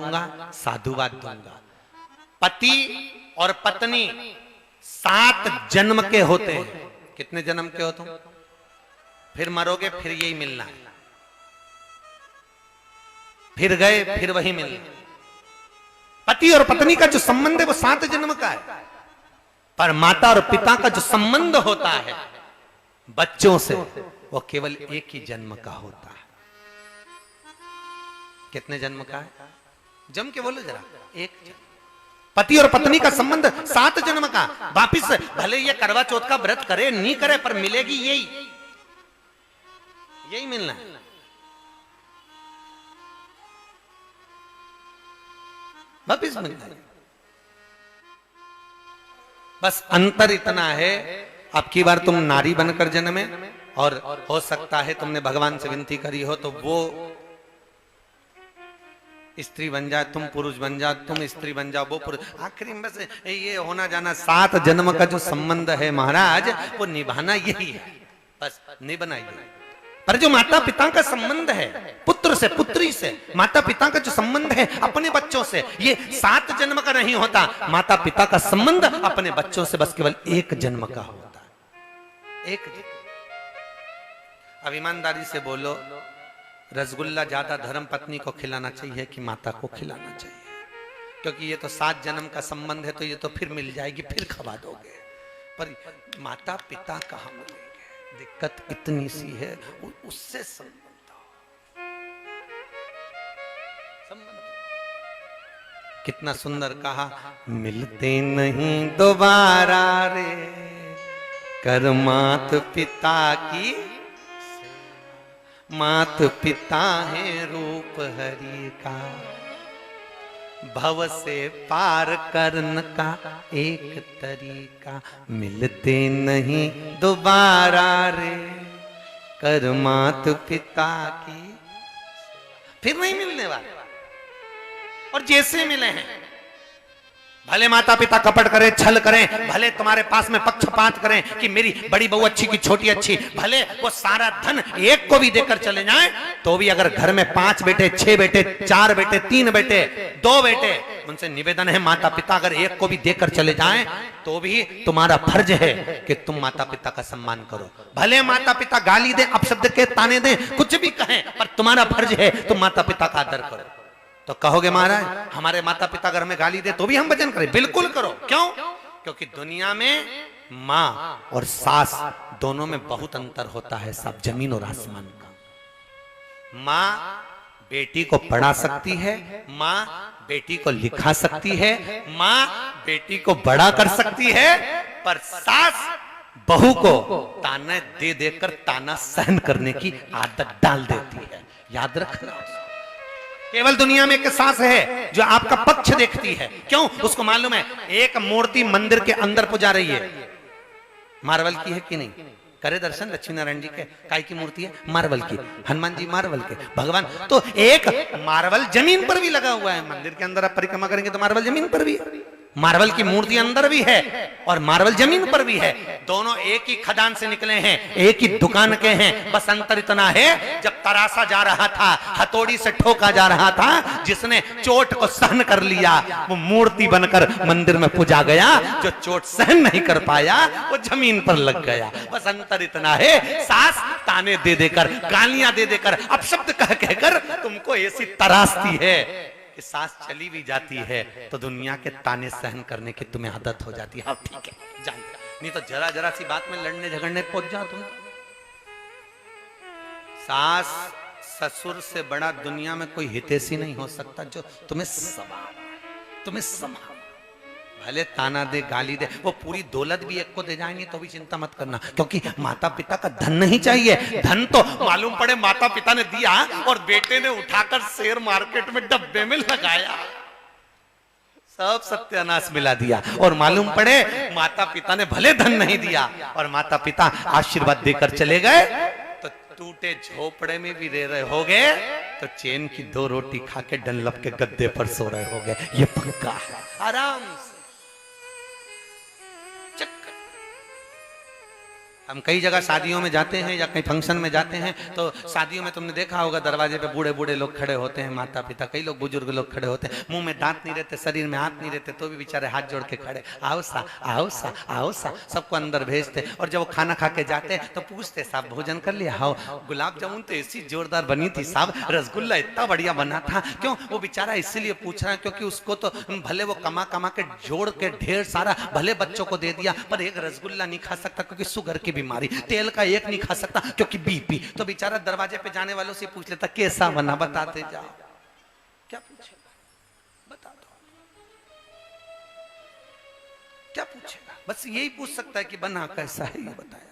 दूंगा, साधुवाद दूंगा। पति और पत्नी 7 जन्म के होते हैं। कितने जन्म के हो तुम? फिर मरोगे, फिर यही मिलना है, फिर गए, फिर वही मिलना। पति और पत्नी का जो संबंध है वो 7 जन्म का है, पर माता और पिता का जो संबंध होता है बच्चों से, वो केवल एक ही जन्म का होता है। कितने जन्म का है? जम के बोलो जरा। एक जन्म। पति और पत्नी का संबंध 7 जन्म का। वापिस भले ये करवा चौथ का व्रत करे नहीं करे, पर मिलेगी यही मिलना है। वापिस मिलना है। बस अंतर इतना है, अब की बार तुम नारी बनकर जन्मे, और हो सकता है तुमने भगवान से विनती करी हो तो वो स्त्री बन जाए, तुम पुरुष बन जाओ, तुम स्त्री बन जाओ, वो पुरुष। आखिरी में बस ये होना जाना 7 जन्म का जो संबंध है महाराज, वो निभाना यही है, बस निभाइए। पर जो माता पिता का संबंध है, पुत्र से पुत्री से, माता पिता का जो संबंध है अपने बच्चों से, ये 7 जन्म का नहीं होता। माता पिता का संबंध अपने बच्चों से बस केवल 1 जन्म का होता है। 1 जन्म। अब ईमानदारी से बोलो, रसगुल्ला ज्यादा धर्म पत्नी को खिलाना चाहिए कि माता को खिलाना चाहिए? क्योंकि ये तो 7 जन्म का संबंध है, तो ये तो फिर मिल जाएगी, फिर खवा दोगे, पर माता पिता कहाँ मिलेंगे? दिक्कत इतनी सी है, उससे संबंध। कितना सुंदर कहा, मिलते नहीं दोबारा रे कर मात पिता की, मात पिता है रूप हरि का, भव से पार करने का एक तरीका, मिलते नहीं दोबारा रे कर मात पिता की, फिर नहीं मिलने वाले। और जैसे मिले हैं, भले माता पिता कपट करें, छल करें, भले तुम्हारे पास में पक्षपात करें कि मेरी बड़ी बहू अच्छी की छोटी अच्छी, भले वो सारा धन एक को भी देकर चले जाएं, तो भी अगर घर में 5 बेटे, 6 बेटे, 4 बेटे, 3 बेटे, 2 बेटे, उनसे निवेदन है माता पिता अगर एक को भी देकर चले जाएं, तो भी तुम्हारा फर्ज है कि तुम माता पिता का सम्मान करो। भले माता पिता गाली दें, अपशब्द के ताने दें, कुछ भी कहें, पर तुम्हारा फर्ज है तुम माता पिता का आदर करो। तो कहोगे महाराज हमारे माता पिता घर में गाली दे तो भी हम भजन करें? बिल्कुल करो। क्यों? क्योंकि दुनिया में माँ और सास दोनों में बहुत अंतर होता है, सब जमीन और आसमान का। माँ बेटी को पढ़ा सकती है, माँ बेटी को लिखा सकती है, माँ बेटी को बड़ा कर सकती है, पर सास बहू को ताना दे देकर ताना सहन करने की आदत डाल देती है। याद रखना। केवल दुनिया में एक सास है जो आपका पक्ष देखती है। क्यों? उसको मालूम है एक मूर्ति मंदिर के अंदर पुजा रही है, मार्बल की है कि नहीं? करे दर्शन लक्ष्मी नारायण जी के, काय की मूर्ति है? मार्बल की। हनुमान जी मार्बल के, भगवान तो एक मार्बल जमीन पर भी लगा हुआ है। मंदिर के अंदर आप परिक्रमा करेंगे तो मार्बल जमीन पर भी है, मार्बल की मूर्ति अंदर भी है और मार्बल जमीन पर भी है। दोनों एक ही खदान से निकले हैं, एक ही दुकान के हैं। बस अंतर इतना है, जब तरासा जा रहा था, हथौड़ी से ठोका जा रहा था, जिसने चोट को सहन कर लिया वो मूर्ति बनकर मंदिर में पूजा गया, जो चोट सहन नहीं कर पाया वो जमीन पर लग गया। बस अंतर इतना है, सास ताने दे देकर, गालियां दे देकर, अपशब्द कह कहकर तुमको ऐसी तरासती है कि सास चली भी जाती है तो दुनिया के ताने सहन करने की तुम्हें आदत हो जाती है। हाँ ठीक है जान, नहीं तो जरा जरा सी बात में लड़ने झगड़ने पहुंच जाओ तुम। सास ससुर से बड़ा दुनिया में कोई हितैषी नहीं हो सकता जो तुम्हें संभाल। भले ताना दे, गाली दे, वो पूरी दौलत भी एक को दे जाएंगे तो भी चिंता मत करना, क्योंकि माता पिता का धन नहीं चाहिए। धन तो मालूम पड़े माता पिता ने दिया और बेटे ने उठाकर शेयर मार्केट में डब्बे में लगाया, सब सत्यानाश मिला दिया। और मालूम पड़े माता पिता ने भले धन नहीं दिया और माता पिता आशीर्वाद देकर चले गए, तो टूटे झोपड़े में भी रह रहे होगे तो चैन की 2 रोटी खा के डनलप के गद्दे पर सो रहे होगे। ये पक्का है। आराम से हम कई जगह शादियों में जाते हैं या कहीं फंक्शन में जाते हैं तो शादियों में तुमने देखा होगा दरवाजे पे बूढ़े बूढ़े लोग खड़े होते हैं, माता पिता, कई लोग बुजुर्ग लोग खड़े होते हैं, मुंह में दांत नहीं रहते, शरीर में हाथ नहीं रहते, तो भी बेचारे हाथ जोड़ के खड़े, आओ सा आओ सा आओ सा, सबको अंदर भेजते। और जब वो खाना खा के जाते तो पूछते साहब भोजन कर लिया? हाँ। गुलाब जामुन तो ऐसी जोरदार बनी थी साहब, रसगुल्ला इतना बढ़िया बना था। क्यों? वो बेचारा इसीलिए पूछ रहा है क्योंकि उसको तो भले वो कमा कमा के जोड़ के ढेर सारा भले बच्चों को दे दिया, पर एक रसगुल्ला नहीं खा सकता क्योंकि शुगर की बीमारी, तेल का एक नहीं खा सकता क्योंकि बीपी। तो बेचारा दरवाजे पे जाने वालों से पूछ लेता कैसा बना, बताते जाओ। क्या पूछेगा? बता दो। क्या पूछेगा? बस यही पूछ सकता है कि बना कैसा है ये बताया।